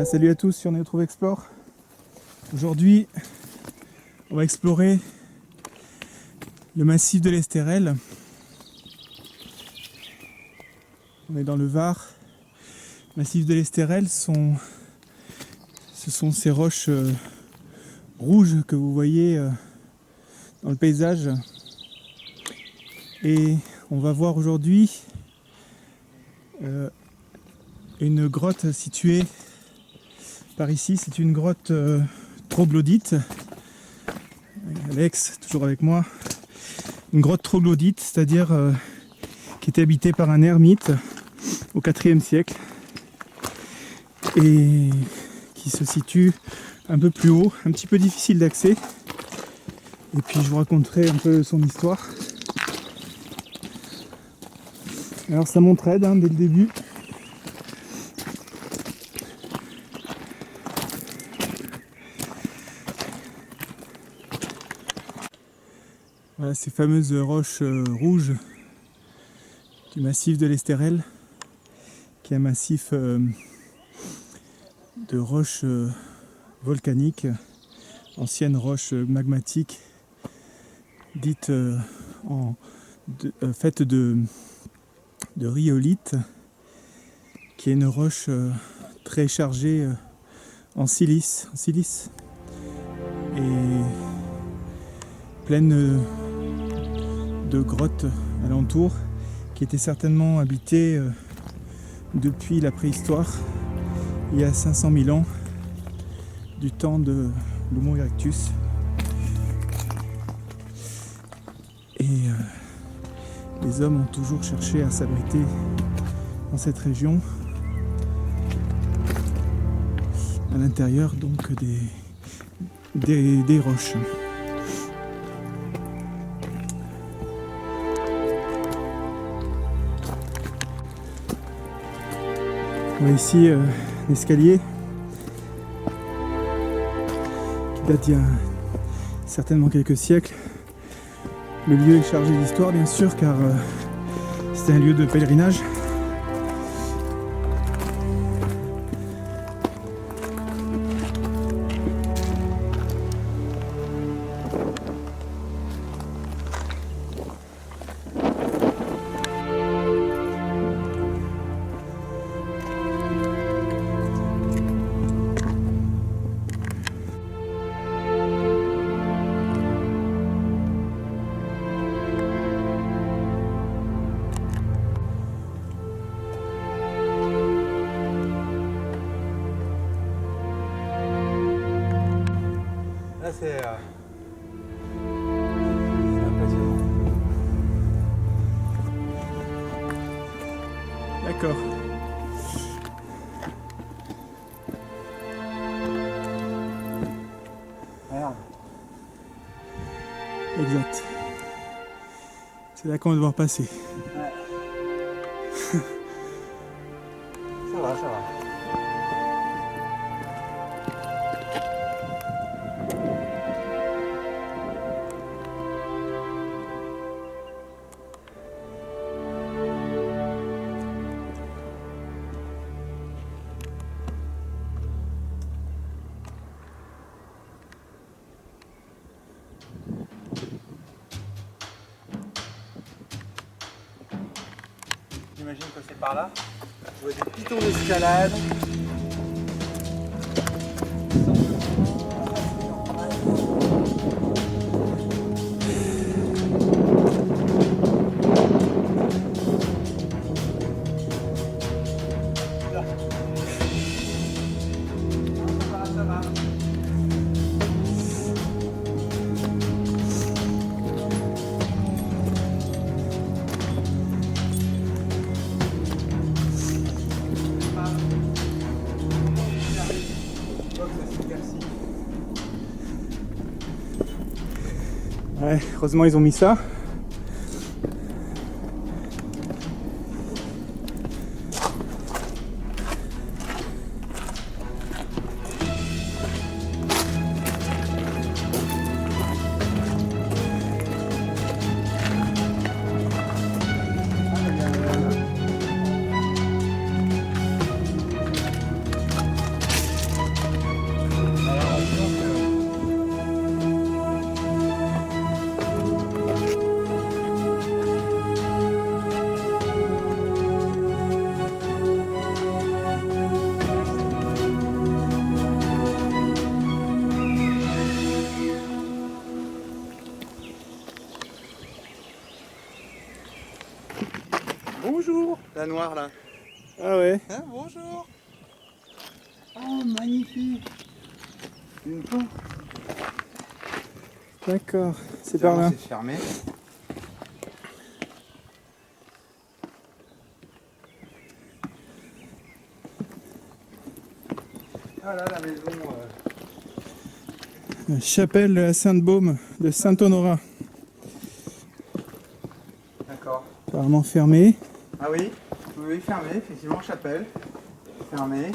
Salut à tous sur Neotrouve Explore. Aujourd'hui, on va explorer le massif de l'Estérel. On est dans le Var. Le massif de l'Estérel, ce sont ces roches rouges que vous voyez dans le paysage. Et on va voir aujourd'hui une grotte située par ici. C'est une grotte troglodyte. Alex, toujours avec moi. Une grotte troglodyte, c'est-à-dire qui était habitée par un ermite au IVe siècle et qui se situe un peu plus haut, un petit peu difficile d'accès. Et puis je vous raconterai un peu son histoire. Alors ça monte raide dès le début. Voilà ces fameuses roches rouges du massif de l'Estérel, qui est un massif de roches volcaniques, anciennes roches magmatiques, dites faites de rhyolite, qui est une roche très chargée en silice et pleine de grottes alentour, qui étaient certainement habitées depuis la préhistoire, il y a 500 000 ans, du temps de l'Homo erectus. Et les hommes ont toujours cherché à s'abriter dans cette région, à l'intérieur donc des roches. On voit ici l'escalier qui date il y a certainement quelques siècles. Le lieu est chargé d'histoire bien sûr, car c'était un lieu de pèlerinage. Là c'est impressionnant. D'accord. Regarde. Exact. C'est là qu'on va devoir passer. Ouais. Ça va. J'imagine que c'est par là. Je vois des pitons d'escalade. Ça va. Ouais, heureusement ils ont mis ça. Bonjour, la noire là. Ah ouais, Hein, bonjour. Oh, magnifique. Une plante. d'accord, c'est par là. C'est fermé. Ah là, la maison. Chapelle de la Sainte-Baume de Saint-Honorat, D'accord. apparemment fermée. Ah oui, oui, fermé, effectivement, chapelle. Fermé.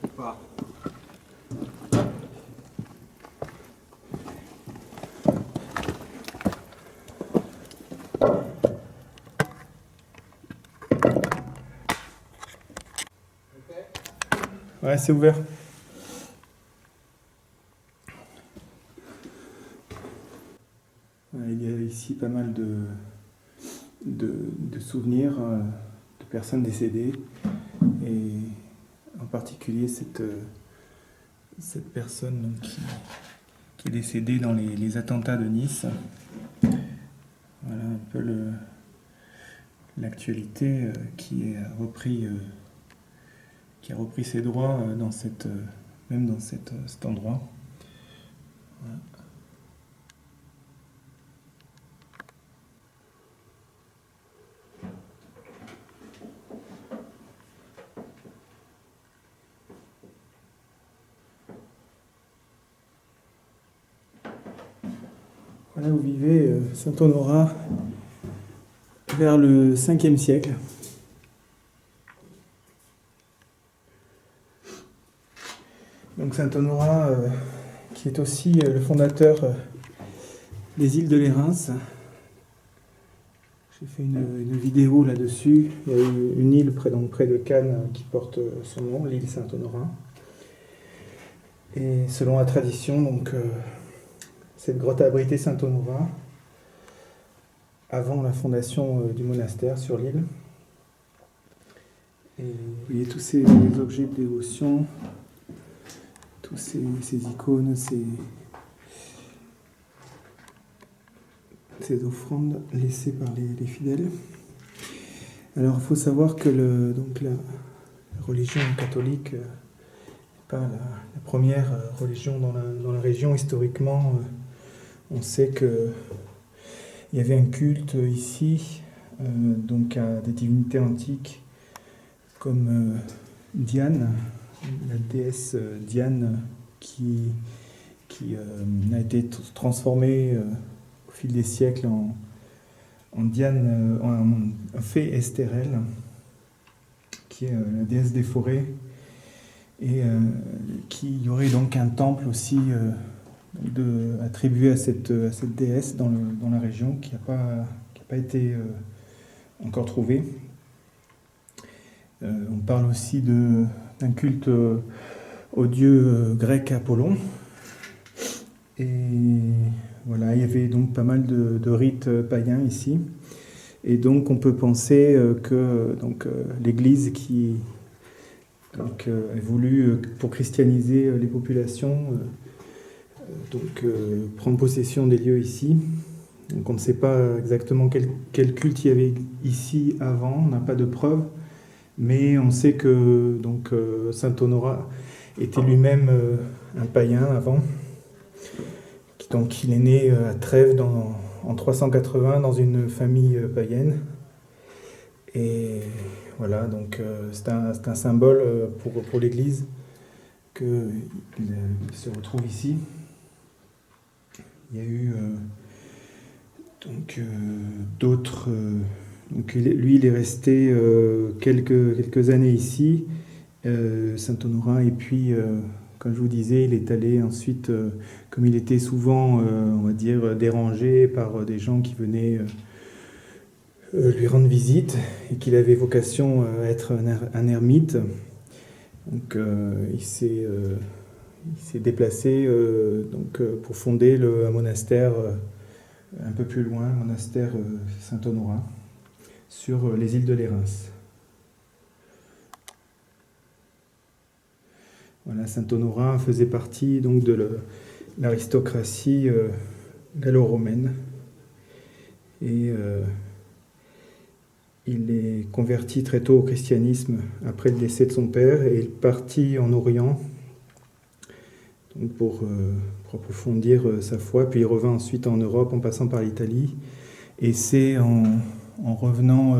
Ou pas. Ouais, c'est ouvert. Il y a ici pas mal de souvenirs de personnes décédées, et en particulier cette personne donc, qui est décédée dans les attentats de Nice. Voilà un peu l'actualité qui a repris ses droits même dans cet endroit. Voilà. Voilà où vivait Saint-Honorat vers le 5e siècle. Donc Saint-Honorat, qui est aussi le fondateur des îles de Lérins. J'ai fait une vidéo là-dessus. Il y a une île près de Cannes qui porte son nom, l'île Saint-Honorat. Et selon la tradition, donc, cette grotte a abrité Saint-Honorat avant la fondation du monastère sur l'île. Et vous voyez tous ces objets de dévotion, tous ces icônes, ces offrandes laissées par les fidèles. Alors il faut savoir que la religion catholique n'est pas la première religion dans la région. Historiquement, on sait qu'il y avait un culte ici donc à des divinités antiques comme Diane, la déesse Diane qui a été transformée au fil des siècles en Diane, en fée Estérelle, qui est la déesse des forêts, et qui y aurait donc un temple aussi attribué à cette déesse dans la région qui n'a pas été encore trouvé. On parle aussi d'un culte au dieu grec Apollon. Et voilà, il y avait donc pas mal de rites païens ici. Et donc on peut penser que l'Église qui a voulu, pour christianiser les populations, prendre possession des lieux ici. Donc on ne sait pas exactement quel culte il y avait ici avant, on n'a pas de preuves. Mais on sait que Saint-Honorat était lui-même un païen avant. Donc il est né à Trèves en 380 dans une famille païenne. Et voilà, donc c'est un symbole pour l'Église qu'il se retrouve ici. Il y a eu d'autres. Lui, il est resté quelques années ici, Saint-Honorat, et puis, comme je vous disais, il est allé ensuite, comme il était souvent, on va dire, dérangé par des gens qui venaient lui rendre visite, et qu'il avait vocation à être un ermite. Donc, il s'est déplacé pour fonder un monastère un peu plus loin, le monastère Saint-Honorat, sur les îles de Lérins. Voilà, Saint-Honorat faisait partie donc de l'aristocratie gallo-romaine, et il est converti très tôt au christianisme après le décès de son père, et il partit en Orient donc pour approfondir sa foi, puis il revint ensuite en Europe en passant par l'Italie, et c'est en revenant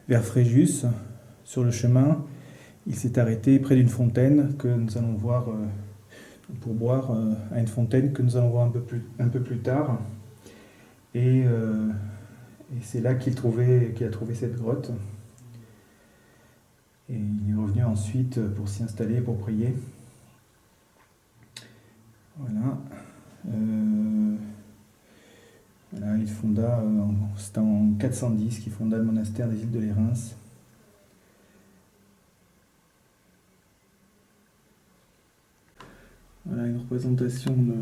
vers Fréjus, sur le chemin, il s'est arrêté près d'une fontaine que nous allons voir, pour boire à une fontaine que nous allons voir un peu plus tard, et c'est là qu'il a trouvé cette grotte, et il est revenu ensuite pour s'y installer, pour prier. Voilà. Voilà, il fonda, c'était en 410 qu'il fonda le monastère des îles de Lérins. Voilà une représentation de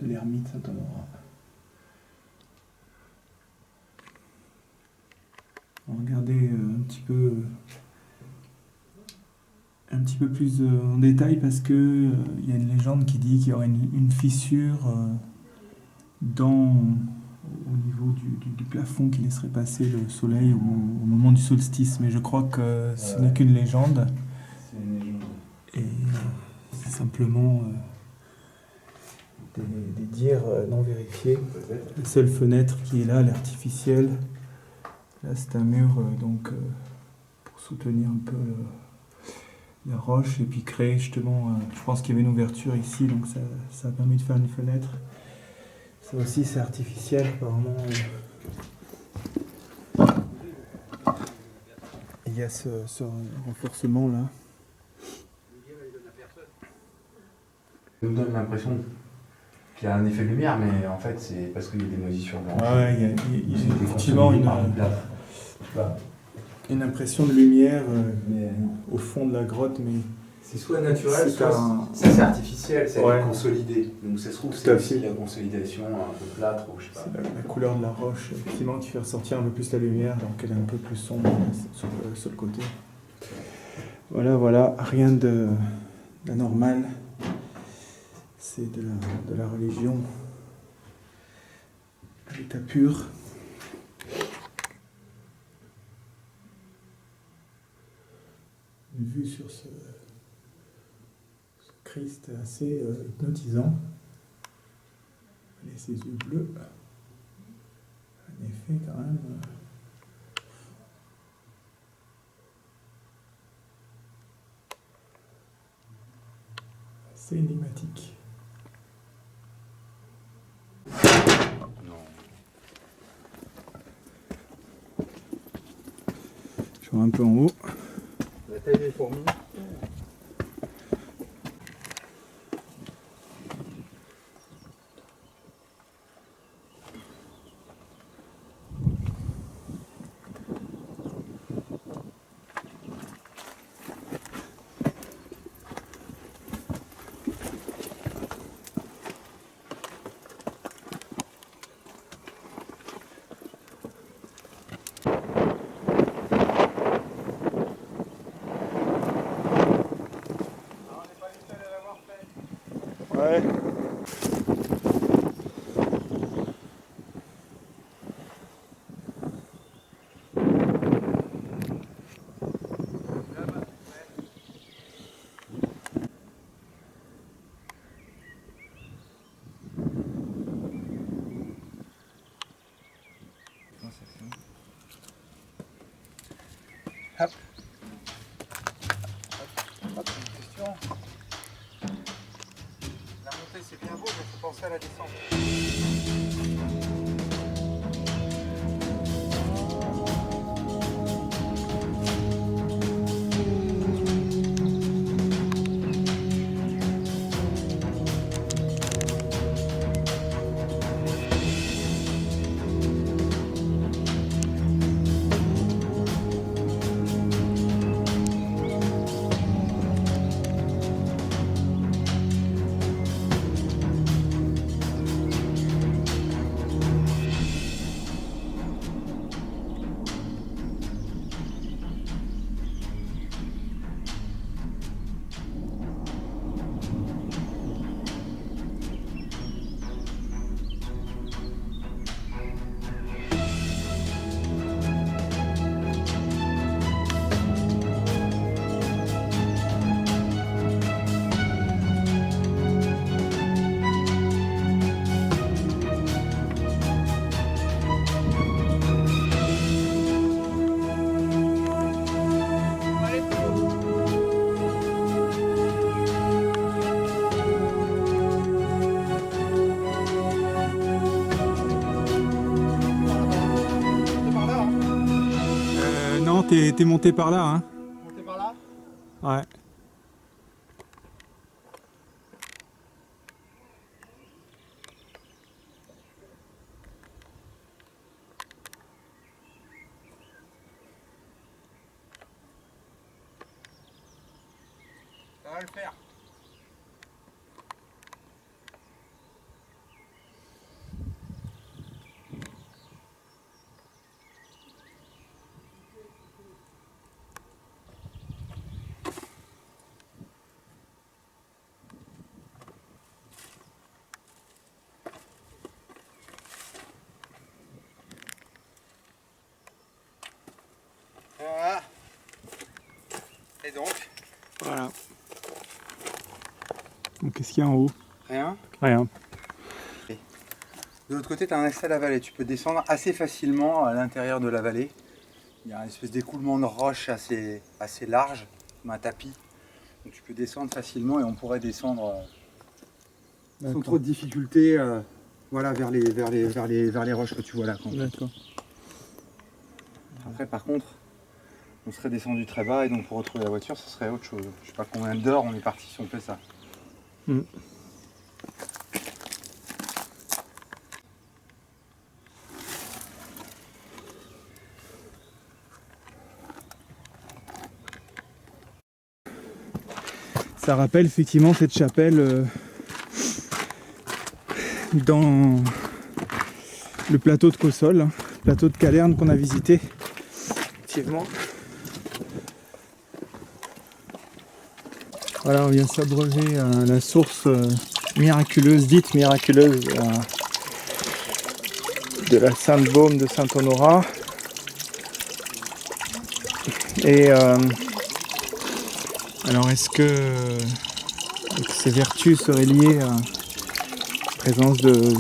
l'ermite Saint-Honorat. Regardez un petit peu plus en détail, parce que il y a une légende qui dit qu'il y aurait une fissure au niveau du plafond qui laisserait passer le soleil au moment du solstice, mais je crois que ce n'est qu'une légende. C'est une légende. Et c'est simplement des dires non vérifiés. La seule fenêtre qui est là, l'artificielle, là c'est un mur pour soutenir un peu la roche, et puis créer justement, je pense qu'il y avait une ouverture ici, donc ça a permis de faire une fenêtre. Ça aussi c'est artificiel apparemment. Il y a ce renforcement là. Ça nous donne l'impression qu'il y a un effet lumière, mais en fait c'est parce qu'il y a des moisissures blanches. Ouais, il y a effectivement une impression de lumière au fond de la grotte, mais c'est soit naturel, ça c'est artificiel, c'est ouais. Consolidé. Donc ça se trouve c'est aussi la consolidation un peu plâtre ou je sais pas. C'est la couleur de la roche effectivement qui fait ressortir un peu plus la lumière, donc elle est un peu plus sombre sur le côté. Voilà, rien d'anormal. C'est de la religion à l'état pur. Une vue sur ce Christ assez hypnotisant. Et ses yeux bleus. Un effet quand même. Assez énigmatique. Je vois un peu en haut. La taille des fourmis. Ouais. Hop. Hop, une question. La montée c'est bien beau, mais il faut penser à la descente. Non, t'es monté par là, hein. Monter par là? Ouais. Ça va le faire. Voilà. Et donc, Voilà. Donc qu'est-ce qu'il y a en haut? rien. Rien. De l'autre côté, tu as un accès à la vallée. Tu peux descendre assez facilement à l'intérieur de la vallée. Il y a une espèce d'écoulement de roche assez large, comme un tapis. Donc tu peux descendre facilement et on pourrait descendre sans trop de difficulté voilà, vers les roches que tu vois là. D'accord. Après, par contre, on serait descendu très bas et donc pour retrouver la voiture, ce serait autre chose. Je sais pas combien d'heures on est parti si on fait ça. Ça rappelle effectivement cette chapelle dans le plateau de Cossol, hein, plateau de Calerne qu'on a visité. Effectivement. Voilà, on vient s'abreuver à la source miraculeuse, dite miraculeuse de la Sainte-Baume de Saint-Honorat. Et alors est-ce que ces vertus seraient liées à la présence de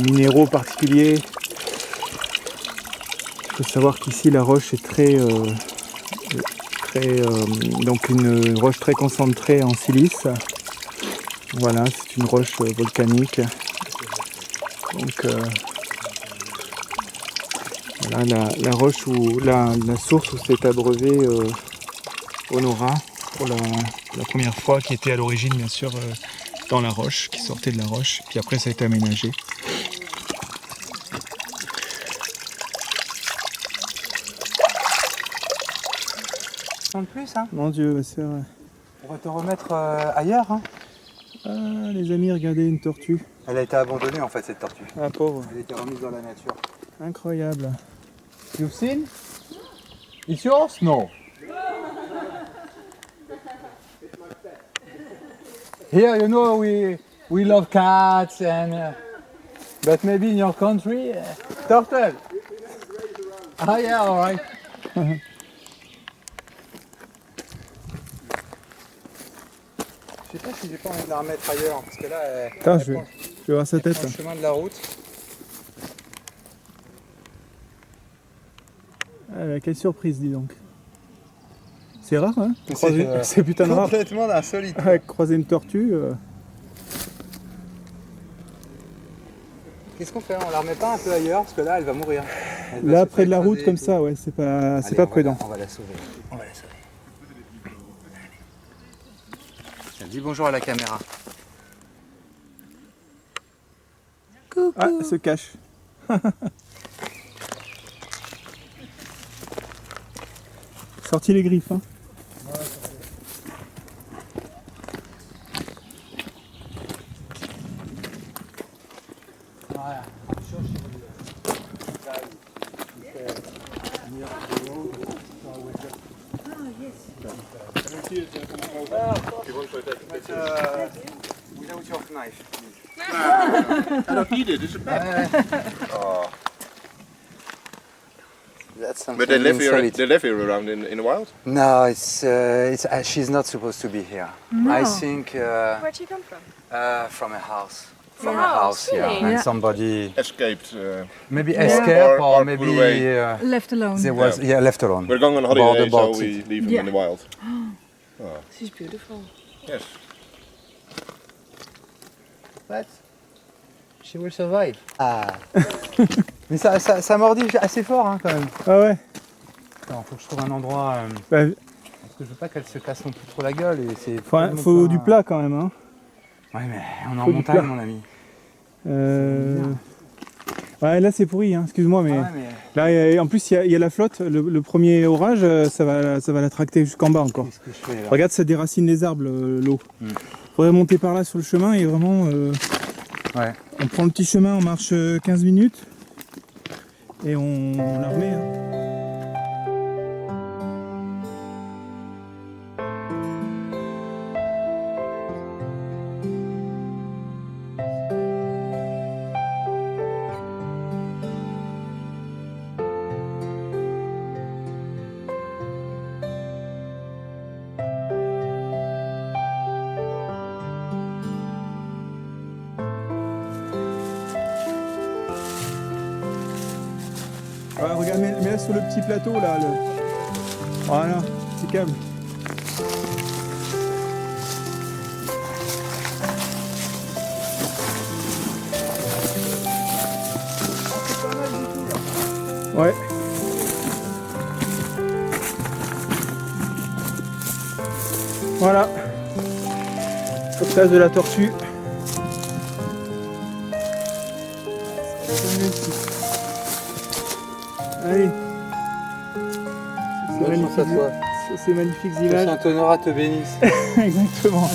minéraux particuliers? Il faut savoir qu'ici la roche est donc une roche très concentrée en silice. Voilà, c'est une roche volcanique. Donc voilà la roche où la source où s'est abreuvé Honorat pour la première fois, qui était à l'origine bien sûr dans la roche, qui sortait de la roche, puis après ça a été aménagé. De plus, hein. Mon Dieu, c'est vrai. On va te remettre ailleurs. Hein. Ah, les amis, regardez une tortue. Elle a été abandonnée en fait, cette tortue. Ah, pauvre. Elle a été remise dans la nature. Incroyable. You've seen? It's yours? No. Here, you know, we love cats and but maybe in your country, turtle. Ah yeah, all right. Je sais pas si j'ai pas envie de la remettre ailleurs parce que là, Attends, je vais voir sa tête. prend le chemin de la route. Ah, quelle surprise, dis donc. C'est rare, hein? C'est C'est putain de rare. complètement insolite. Ouais, croiser une tortue. Qu'est-ce qu'on fait? On la remet pas un peu ailleurs parce que là elle va mourir. Là, près de la route, comme ça, ouais, c'est pas prudent. On va la sauver. On va la sauver. Elle dit bonjour à la caméra. Coucou. Ah, elle se cache. Sorti les griffes, hein. Voilà. Without your knife. I don't need it, it's a pet. Oh. That's something But they live insolite. here around in the wild? No, it's she's not supposed to be here. No. I think Where'd she come from? From a house. From a house, yeah. really? And Yeah. somebody Escaped. maybe Yeah. escaped or Or maybe put away. Left alone. there was left alone. We're going on Bored holiday, so about we it. leave him Yeah. in the wild. She's beautiful. Yes. But she will survive. Ah. Mais ça mordit assez fort hein, quand même. Ah ouais. Alors, faut que je trouve un endroit Bah, parce que je veux pas qu'elle se casse non plus trop la gueule et c'est. faut du plat quand même, hein. Ouais mais on est en Faut du montagne plat. mon ami. Ouais, là c'est pourri, hein. Excuse-moi, mais Ah ouais, mais là, en plus il y a la flotte. Le premier orage, ça va la tracter jusqu'en bas encore. qu'est-ce que je fais là? Regarde, ça déracine les arbres, l'eau. Faudrait monter par là sur le chemin et vraiment, Ouais. on prend le petit chemin, on marche 15 minutes et on la remet. Hein. Ouais, regarde, mets-la sur le petit plateau là. Voilà, petit câble. Ouais. Voilà. Sauvetage de la tortue. Allez. Bonne chance à toi. Ces magnifiques Que images. Saint-Honorat te bénisse. Exactement.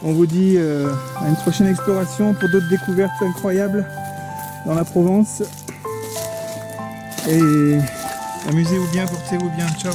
On vous dit à une prochaine exploration pour d'autres découvertes incroyables dans la Provence. Et amusez-vous bien, portez-vous bien. Ciao.